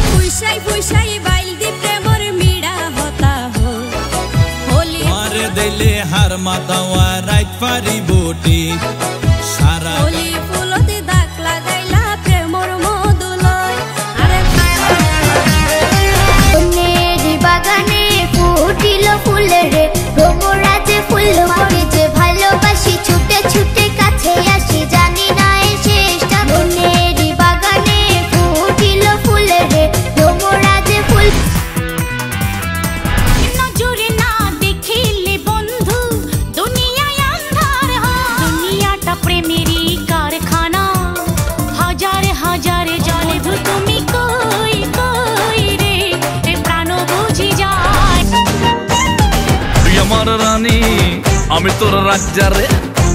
ফুইসাই ফুইসাই বাইল দি প্রেমর মিড়া হতা হো হোলি মারে দিলে হার মাতাওয়া রাইট পারি বুটি সারা হোলি ফুলতে দাগ লাগাইলা প্রেমর মধুলয় আরে বনেরি বাগানে ফুটিল ফুল রে ভ্রমরাজে ফুল ফুটে যে ভালোবাসি ছুটে ছুটে কাছে আসি জানি না এর শেষটা বনেরি বাগানে ফুটিল ফুল রে ভ্রমরাজে ফুল নজরে না দেখিলে বন্ধু দুনিয়ায় আন্ধার হয় দুনিয়াটা প্রেমেরই কারখানা হাজারে হাজারে জলে ধু তুমি কই কই রে এ প্রাণ বুঝি যায় তুই আমার রানী আমি তোর রাজ্জারে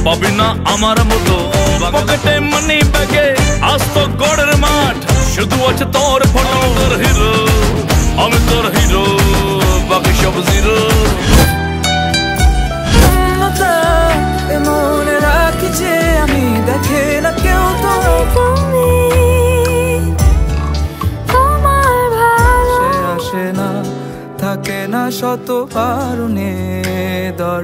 পাবি না আমার মতো পকেটে মানি ব্যাগে আজ তো গড়ের মাঠ শুধু আছে তোর ফটো তোর হিরো আমি তোর হিরো বাকি সব জিরো মনে রাখি যে আমি দেখে না কেউ তো তোমার ভালো আসে না থাকে না শত কারণে দর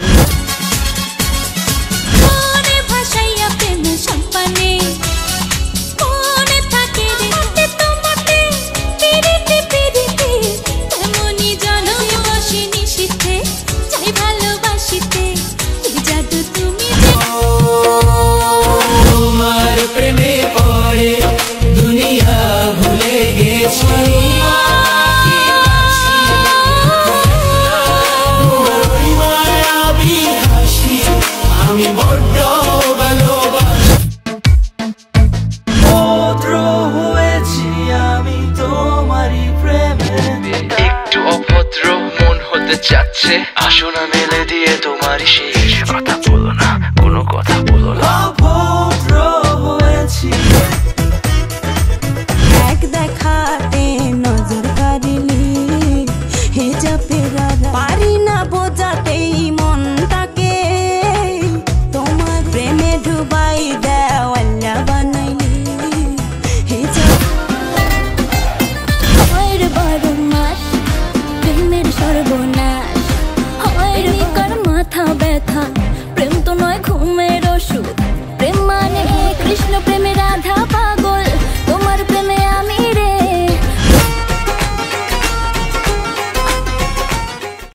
মনে ভাসাইয়া প্রেম সম্পানে মনে থাকে রে মতে তোমাতে পিরিতে পিরিতে তেমনি জনম বসে নিশিতে চাই ভালোবাসিতে কি জাদু তুমি তোমার প্রেমে পড়ে দুনিয়া ভুলে গেছি আমি বড্ড ভালোবাসি অভদ্র হয়েছি আমি তোমারই প্রেমে একটু অভদ্র মন হতে চাচ্ছে আসো না মেলে দিয়ে তোমারই শেষ কথা বলো না কোনো কথা বলো না